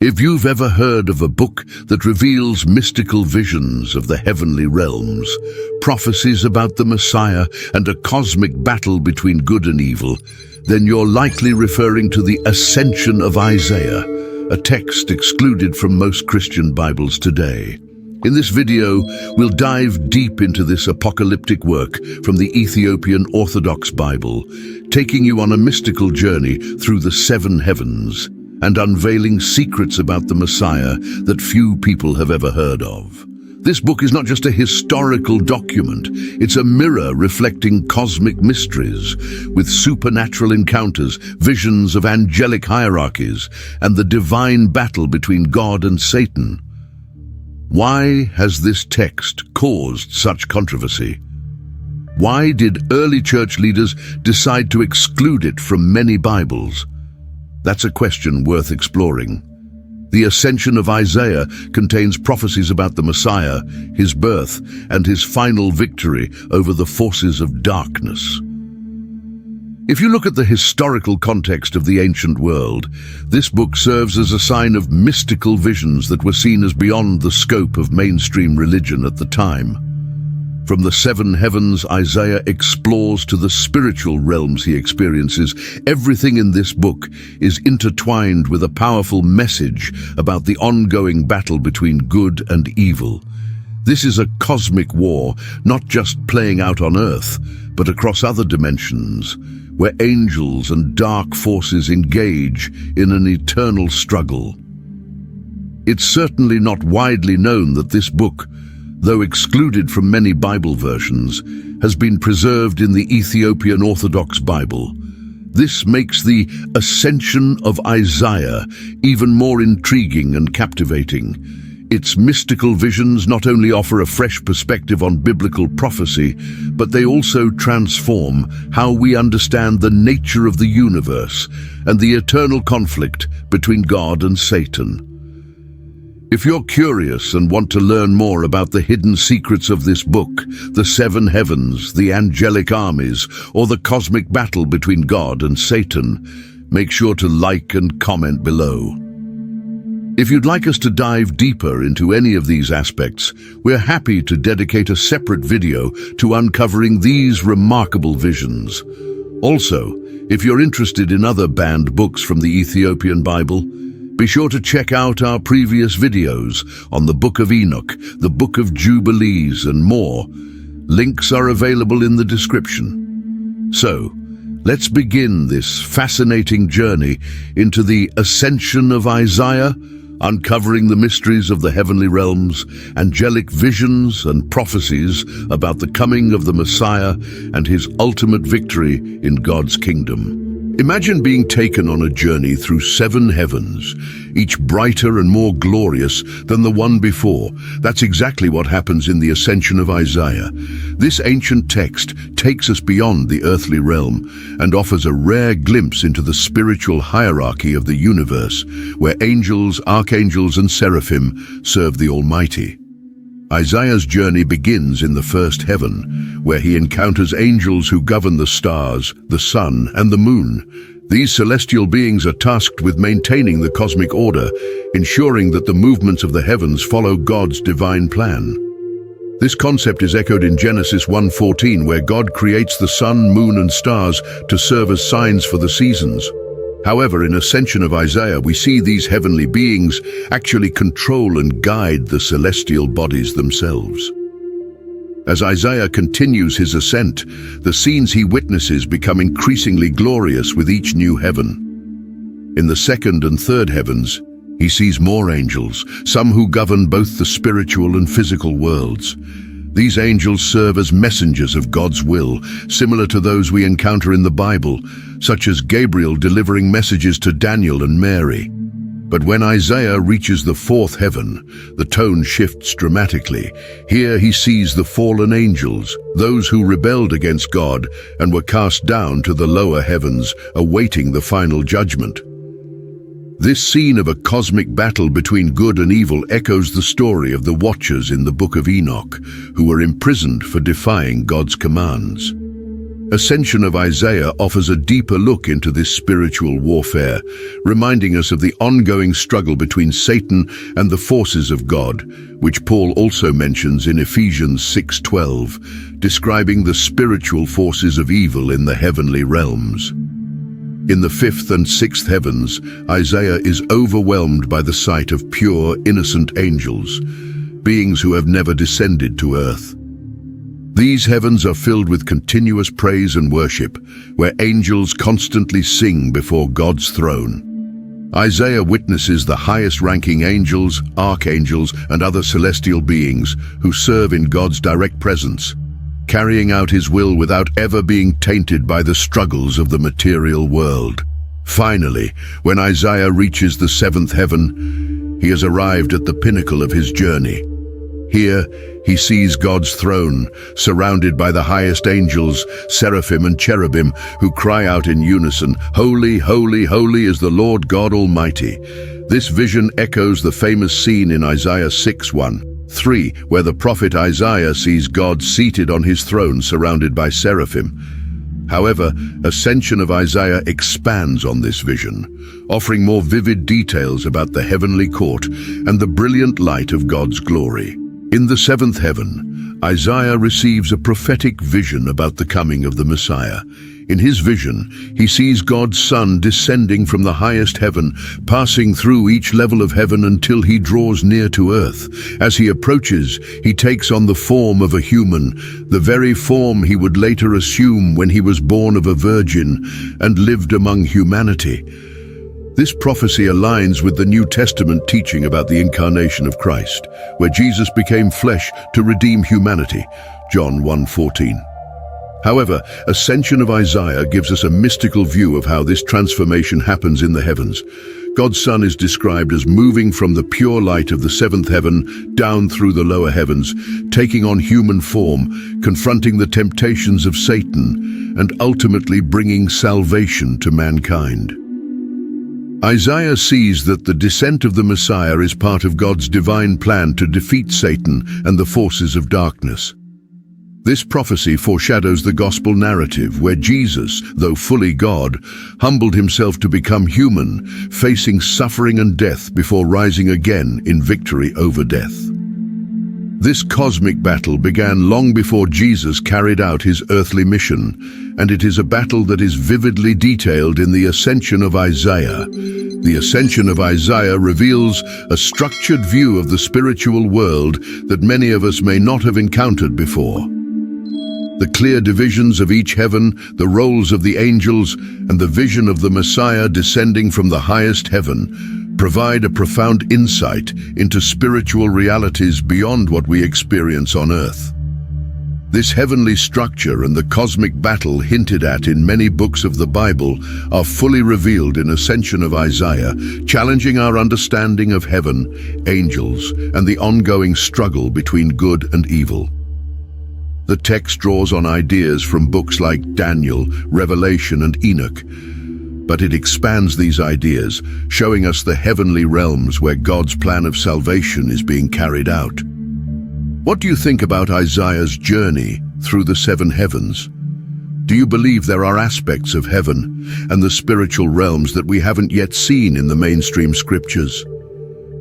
If you've ever heard of a book that reveals mystical visions of the heavenly realms, prophecies about the Messiah, and a cosmic battle between good and evil, then you're likely referring to the Ascension of Isaiah, a text excluded from most Christian Bibles today. In this video, we'll dive deep into this apocalyptic work from the Ethiopian Orthodox Bible, taking you on a mystical journey through the seven heavens and unveiling secrets about the Messiah that few people have ever heard of. This book is not just a historical document, it's a mirror reflecting cosmic mysteries, with supernatural encounters, visions of angelic hierarchies, and the divine battle between God and Satan. Why has this text caused such controversy? Why did early church leaders decide to exclude it from many Bibles? That's a question worth exploring. The Ascension of Isaiah contains prophecies about the Messiah, his birth, and his final victory over the forces of darkness. If you look at the historical context of the ancient world, this book serves as a sign of mystical visions that were seen as beyond the scope of mainstream religion at the time. From the seven heavens Isaiah explores to the spiritual realms he experiences, everything in this book is intertwined with a powerful message about the ongoing battle between good and evil. This is a cosmic war, not just playing out on Earth, but across other dimensions, where angels and dark forces engage in an eternal struggle. It's certainly not widely known that this book, though excluded from many Bible versions, has been preserved in the Ethiopian Orthodox Bible. This makes the Ascension of Isaiah even more intriguing and captivating. Its mystical visions not only offer a fresh perspective on biblical prophecy, but they also transform how we understand the nature of the universe and the eternal conflict between God and Satan. If you're curious and want to learn more about the hidden secrets of this book, the seven heavens, the angelic armies, or the cosmic battle between God and Satan, make sure to like and comment below. If you'd like us to dive deeper into any of these aspects, we're happy to dedicate a separate video to uncovering these remarkable visions. Also, if you're interested in other banned books from the Ethiopian Bible, be sure to check out our previous videos on the Book of Enoch, the Book of Jubilees, and more. Links are available in the description. So, let's begin this fascinating journey into the Ascension of Isaiah, uncovering the mysteries of the heavenly realms, angelic visions and prophecies about the coming of the Messiah and his ultimate victory in God's kingdom. Imagine being taken on a journey through seven heavens, each brighter and more glorious than the one before. That's exactly what happens in the Ascension of Isaiah. This ancient text takes us beyond the earthly realm and offers a rare glimpse into the spiritual hierarchy of the universe, where angels, archangels, and seraphim serve the Almighty. Isaiah's journey begins in the first heaven, where he encounters angels who govern the stars, the sun, and the moon. These celestial beings are tasked with maintaining the cosmic order, ensuring that the movements of the heavens follow God's divine plan. This concept is echoed in Genesis 1:14, where God creates the sun, moon, and stars to serve as signs for the seasons. However, in Ascension of Isaiah, we see these heavenly beings actually control and guide the celestial bodies themselves. As Isaiah continues his ascent, the scenes he witnesses become increasingly glorious with each new heaven. In the second and third heavens, he sees more angels, some who govern both the spiritual and physical worlds. These angels serve as messengers of God's will, similar to those we encounter in the Bible, such as Gabriel delivering messages to Daniel and Mary. But when Isaiah reaches the fourth heaven, the tone shifts dramatically. Here he sees the fallen angels, those who rebelled against God and were cast down to the lower heavens, awaiting the final judgment. This scene of a cosmic battle between good and evil echoes the story of the Watchers in the Book of Enoch, who were imprisoned for defying God's commands. Ascension of Isaiah offers a deeper look into this spiritual warfare, reminding us of the ongoing struggle between Satan and the forces of God, which Paul also mentions in Ephesians 6:12, describing the spiritual forces of evil in the heavenly realms. In the fifth and sixth heavens, Isaiah is overwhelmed by the sight of pure, innocent angels, beings who have never descended to earth. These heavens are filled with continuous praise and worship, where angels constantly sing before God's throne. Isaiah witnesses the highest-ranking angels, archangels, and other celestial beings who serve in God's direct presence, carrying out his will without ever being tainted by the struggles of the material world. Finally, when Isaiah reaches the seventh heaven, he has arrived at the pinnacle of his journey. Here, he sees God's throne, surrounded by the highest angels, seraphim and cherubim, who cry out in unison, "Holy, holy, holy is the Lord God Almighty." This vision echoes the famous scene in Isaiah 6:1-3, where the prophet Isaiah sees God seated on his throne surrounded by seraphim. However, Ascension of Isaiah expands on this vision, offering more vivid details about the heavenly court and the brilliant light of God's glory. In the seventh heaven, Isaiah receives a prophetic vision about the coming of the Messiah. In his vision, he sees God's Son descending from the highest heaven, passing through each level of heaven until he draws near to earth. As he approaches, he takes on the form of a human, the very form he would later assume when he was born of a virgin and lived among humanity. This prophecy aligns with the New Testament teaching about the incarnation of Christ, where Jesus became flesh to redeem humanity, John 1:14. However, Ascension of Isaiah gives us a mystical view of how this transformation happens in the heavens. God's Son is described as moving from the pure light of the seventh heaven down through the lower heavens, taking on human form, confronting the temptations of Satan, and ultimately bringing salvation to mankind. Isaiah sees that the descent of the Messiah is part of God's divine plan to defeat Satan and the forces of darkness. This prophecy foreshadows the gospel narrative where Jesus, though fully God, humbled himself to become human, facing suffering and death before rising again in victory over death. This cosmic battle began long before Jesus carried out his earthly mission, and it is a battle that is vividly detailed in the Ascension of Isaiah. The Ascension of Isaiah reveals a structured view of the spiritual world that many of us may not have encountered before. The clear divisions of each heaven, the roles of the angels, and the vision of the Messiah descending from the highest heaven provide a profound insight into spiritual realities beyond what we experience on earth. This heavenly structure and the cosmic battle hinted at in many books of the Bible are fully revealed in Ascension of Isaiah, challenging our understanding of heaven, angels, and the ongoing struggle between good and evil. The text draws on ideas from books like Daniel, Revelation, and Enoch, but it expands these ideas, showing us the heavenly realms where God's plan of salvation is being carried out. What do you think about Isaiah's journey through the seven heavens? Do you believe there are aspects of heaven and the spiritual realms that we haven't yet seen in the mainstream scriptures?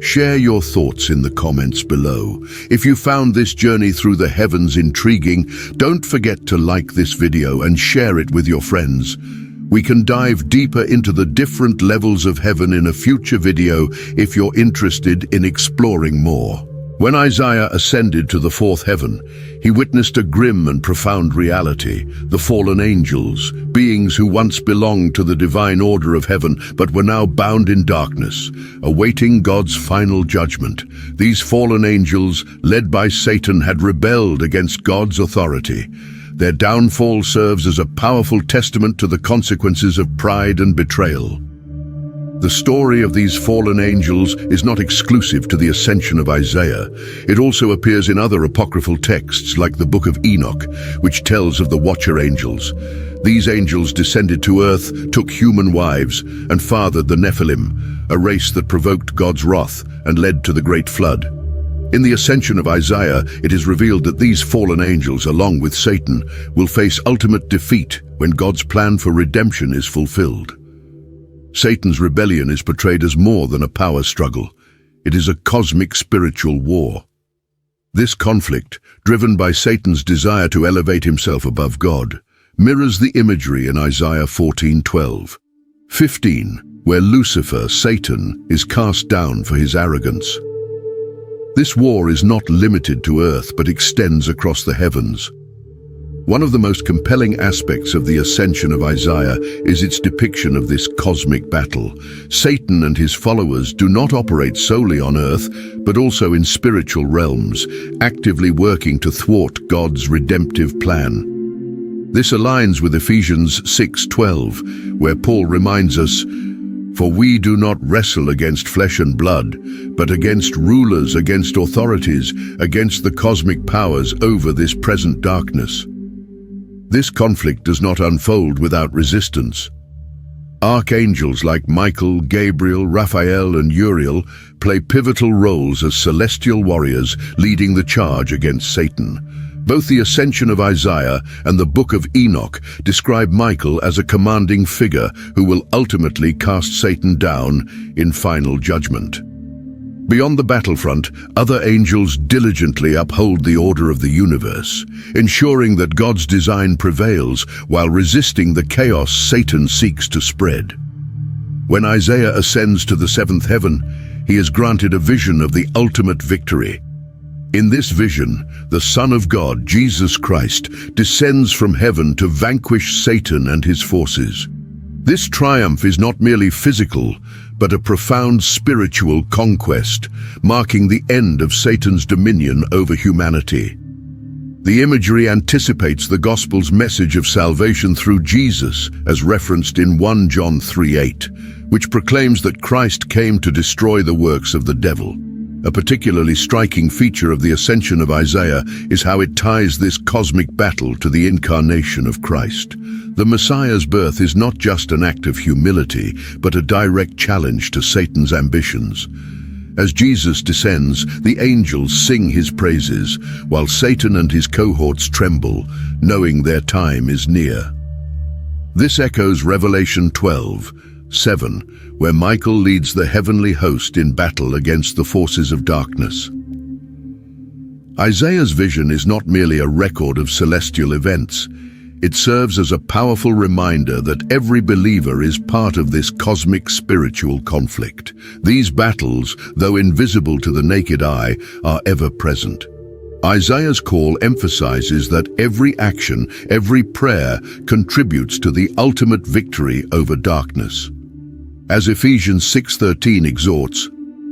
Share your thoughts in the comments below. If you found this journey through the heavens intriguing, don't forget to like this video and share it with your friends. We can dive deeper into the different levels of heaven in a future video if you're interested in exploring more. When Isaiah ascended to the fourth heaven, he witnessed a grim and profound reality: the fallen angels, beings who once belonged to the divine order of heaven but were now bound in darkness, awaiting God's final judgment. These fallen angels, led by Satan, had rebelled against God's authority. Their downfall serves as a powerful testament to the consequences of pride and betrayal. The story of these fallen angels is not exclusive to the Ascension of Isaiah. It also appears in other apocryphal texts like the Book of Enoch, which tells of the Watcher angels. These angels descended to earth, took human wives, and fathered the Nephilim, a race that provoked God's wrath and led to the Great Flood. In the Ascension of Isaiah, it is revealed that these fallen angels, along with Satan, will face ultimate defeat when God's plan for redemption is fulfilled. Satan's rebellion is portrayed as more than a power struggle. It is a cosmic spiritual war. This conflict, driven by Satan's desire to elevate himself above God, mirrors the imagery in Isaiah 14:12-15, where Lucifer, Satan, is cast down for his arrogance. This war is not limited to earth but extends across the heavens. One of the most compelling aspects of the Ascension of Isaiah is its depiction of this cosmic battle. Satan and his followers do not operate solely on earth, but also in spiritual realms, actively working to thwart God's redemptive plan. This aligns with Ephesians 6:12, where Paul reminds us, "For we do not wrestle against flesh and blood, but against rulers, against authorities, against the cosmic powers over this present darkness." This conflict does not unfold without resistance. Archangels like Michael, Gabriel, Raphael, and Uriel play pivotal roles as celestial warriors leading the charge against Satan. Both the Ascension of Isaiah and the Book of Enoch describe Michael as a commanding figure who will ultimately cast Satan down in final judgment. Beyond the battlefront, other angels diligently uphold the order of the universe, ensuring that God's design prevails while resisting the chaos Satan seeks to spread. When Isaiah ascends to the seventh heaven, he is granted a vision of the ultimate victory. In this vision, the Son of God, Jesus Christ, descends from heaven to vanquish Satan and his forces. This triumph is not merely physical, but a profound spiritual conquest, marking the end of Satan's dominion over humanity. The imagery anticipates the Gospel's message of salvation through Jesus, as referenced in 1 John 3:8, which proclaims that Christ came to destroy the works of the devil. A particularly striking feature of the Ascension of Isaiah is how it ties this cosmic battle to the incarnation of Christ. The Messiah's birth is not just an act of humility, but a direct challenge to Satan's ambitions. As Jesus descends, the angels sing his praises, while Satan and his cohorts tremble, knowing their time is near. This echoes Revelation 12:7, where Michael leads the heavenly host in battle against the forces of darkness. Isaiah's vision is not merely a record of celestial events. It serves as a powerful reminder that every believer is part of this cosmic spiritual conflict. These battles, though invisible to the naked eye, are ever present. Isaiah's call emphasizes that every action, every prayer contributes to the ultimate victory over darkness. As Ephesians 6:13 exhorts,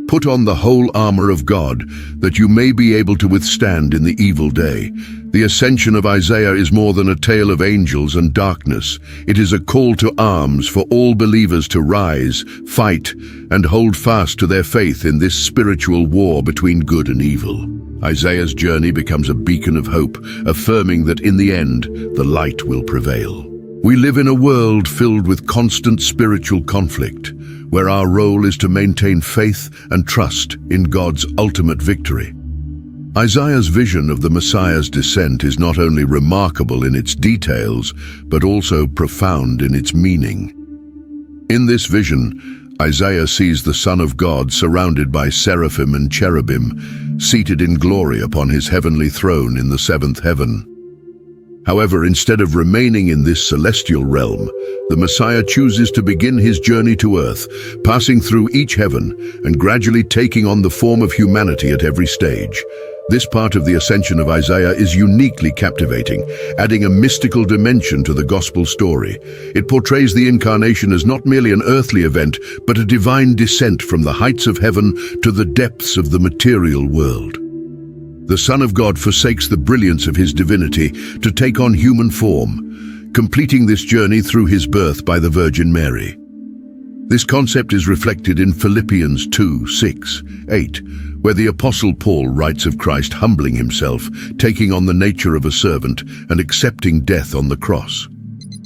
"Put on the whole armor of God, that you may be able to withstand in the evil day." The Ascension of Isaiah is more than a tale of angels and darkness. It is a call to arms for all believers to rise, fight, and hold fast to their faith in this spiritual war between good and evil. Isaiah's journey becomes a beacon of hope, affirming that in the end, the light will prevail. We live in a world filled with constant spiritual conflict, where our role is to maintain faith and trust in God's ultimate victory. Isaiah's vision of the Messiah's descent is not only remarkable in its details, but also profound in its meaning. In this vision, Isaiah sees the Son of God surrounded by seraphim and cherubim, seated in glory upon his heavenly throne in the seventh heaven. However, instead of remaining in this celestial realm, the Messiah chooses to begin his journey to earth, passing through each heaven and gradually taking on the form of humanity at every stage. This part of the Ascension of Isaiah is uniquely captivating, adding a mystical dimension to the gospel story. It portrays the incarnation as not merely an earthly event, but a divine descent from the heights of heaven to the depths of the material world. The Son of God forsakes the brilliance of his divinity to take on human form, completing this journey through his birth by the Virgin Mary. This concept is reflected in Philippians 2:6-8, where the Apostle Paul writes of Christ humbling himself, taking on the nature of a servant and accepting death on the cross.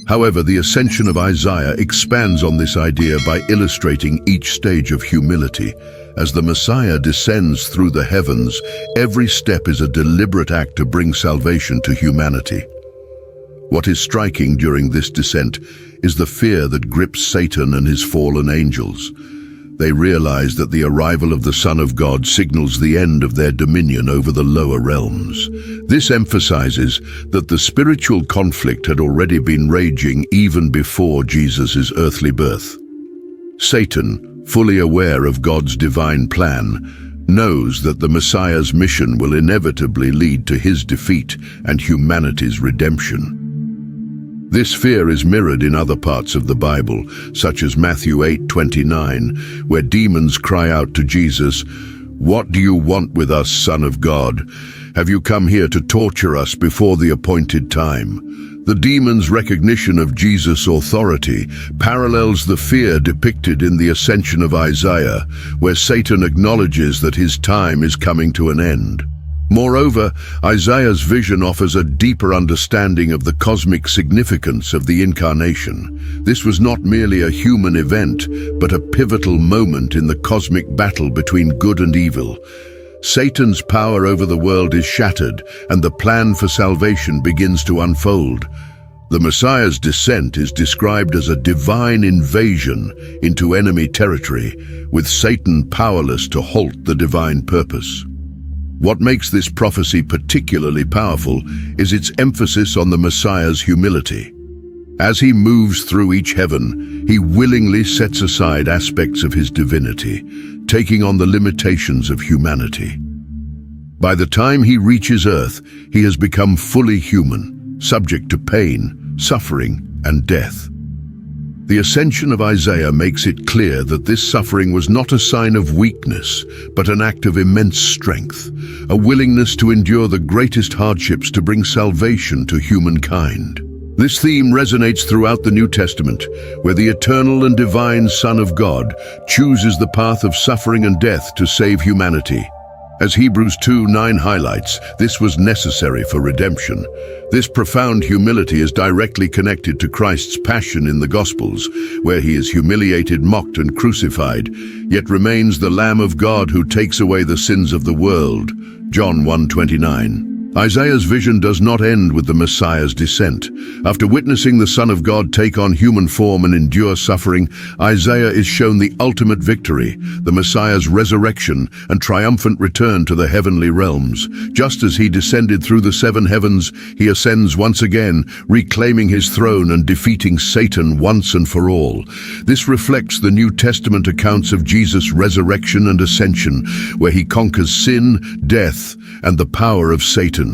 However, the Ascension of Isaiah expands on this idea by illustrating each stage of humility. As the Messiah descends through the heavens, every step is a deliberate act to bring salvation to humanity. What is striking during this descent is the fear that grips Satan and his fallen angels. They realize that the arrival of the Son of God signals the end of their dominion over the lower realms. This emphasizes that the spiritual conflict had already been raging even before Jesus' earthly birth. Satan, fully aware of God's divine plan, knows that the Messiah's mission will inevitably lead to his defeat and humanity's redemption. This fear is mirrored in other parts of the Bible, such as Matthew 8:29, where demons cry out to Jesus, "What do you want with us, Son of God? Have you come here to torture us before the appointed time?" The demons' recognition of Jesus' authority parallels the fear depicted in the Ascension of Isaiah, where Satan acknowledges that his time is coming to an end. Moreover, Isaiah's vision offers a deeper understanding of the cosmic significance of the Incarnation. This was not merely a human event, but a pivotal moment in the cosmic battle between good and evil. Satan's power over the world is shattered, and the plan for salvation begins to unfold. The Messiah's descent is described as a divine invasion into enemy territory, with Satan powerless to halt the divine purpose. What makes this prophecy particularly powerful is its emphasis on the Messiah's humility. As he moves through each heaven, he willingly sets aside aspects of his divinity, taking on the limitations of humanity. By the time he reaches earth, he has become fully human, subject to pain, suffering, and death. The Ascension of Isaiah makes it clear that this suffering was not a sign of weakness, but an act of immense strength, a willingness to endure the greatest hardships to bring salvation to humankind. This theme resonates throughout the New Testament, where the eternal and divine Son of God chooses the path of suffering and death to save humanity. As Hebrews 2:9 highlights, this was necessary for redemption. This profound humility is directly connected to Christ's passion in the Gospels, where he is humiliated, mocked, and crucified, yet remains the Lamb of God who takes away the sins of the world. John 1:29. Isaiah's vision does not end with the Messiah's descent. After witnessing the Son of God take on human form and endure suffering, Isaiah is shown the ultimate victory, the Messiah's resurrection and triumphant return to the heavenly realms. Just as he descended through the seven heavens, he ascends once again, reclaiming his throne and defeating Satan once and for all. This reflects the New Testament accounts of Jesus' resurrection and ascension, where he conquers sin, death, and the power of Satan.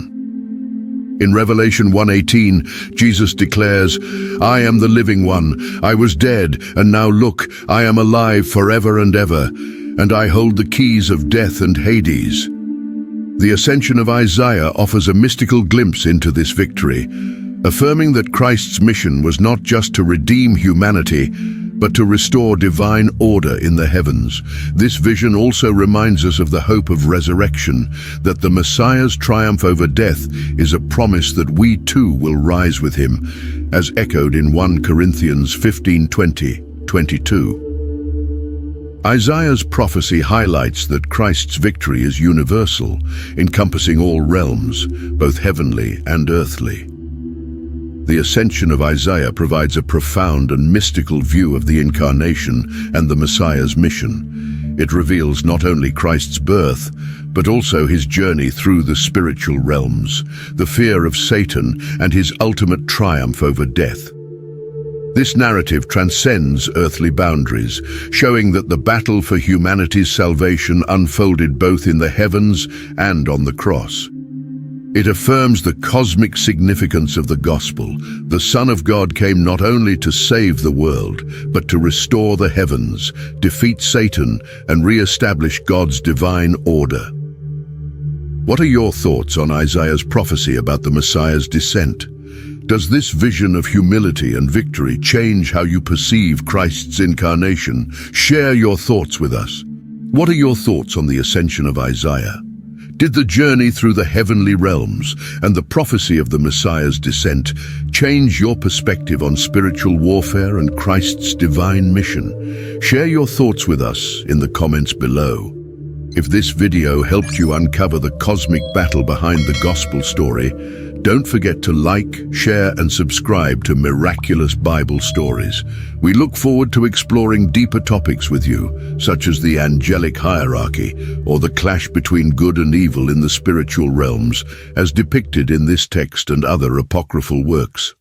In Revelation 1:18, Jesus declares, "I am the living one. I was dead, and now look, I am alive forever and ever, and I hold the keys of death and Hades." The Ascension of Isaiah offers a mystical glimpse into this victory, affirming that Christ's mission was not just to redeem humanity, but to restore divine order in the heavens. This vision also reminds us of the hope of resurrection, that the Messiah's triumph over death is a promise that we too will rise with him, as echoed in 1 Corinthians 15:20-22. Isaiah's prophecy highlights that Christ's victory is universal, encompassing all realms, both heavenly and earthly. The Ascension of Isaiah provides a profound and mystical view of the Incarnation and the Messiah's mission. It reveals not only Christ's birth, but also his journey through the spiritual realms, the fear of Satan, and his ultimate triumph over death. This narrative transcends earthly boundaries, showing that the battle for humanity's salvation unfolded both in the heavens and on the cross. It affirms the cosmic significance of the gospel. The Son of God came not only to save the world, but to restore the heavens, defeat Satan, and re-establish God's divine order. What are your thoughts on Isaiah's prophecy about the Messiah's descent? Does this vision of humility and victory change how you perceive Christ's incarnation? Share your thoughts with us. What are your thoughts on the Ascension of Isaiah? Did the journey through the heavenly realms and the prophecy of the Messiah's descent change your perspective on spiritual warfare and Christ's divine mission? Share your thoughts with us in the comments below. If this video helped you uncover the cosmic battle behind the gospel story, don't forget to like, share, and subscribe to Miraculous Bible Stories. We look forward to exploring deeper topics with you, such as the angelic hierarchy or the clash between good and evil in the spiritual realms, as depicted in this text and other apocryphal works.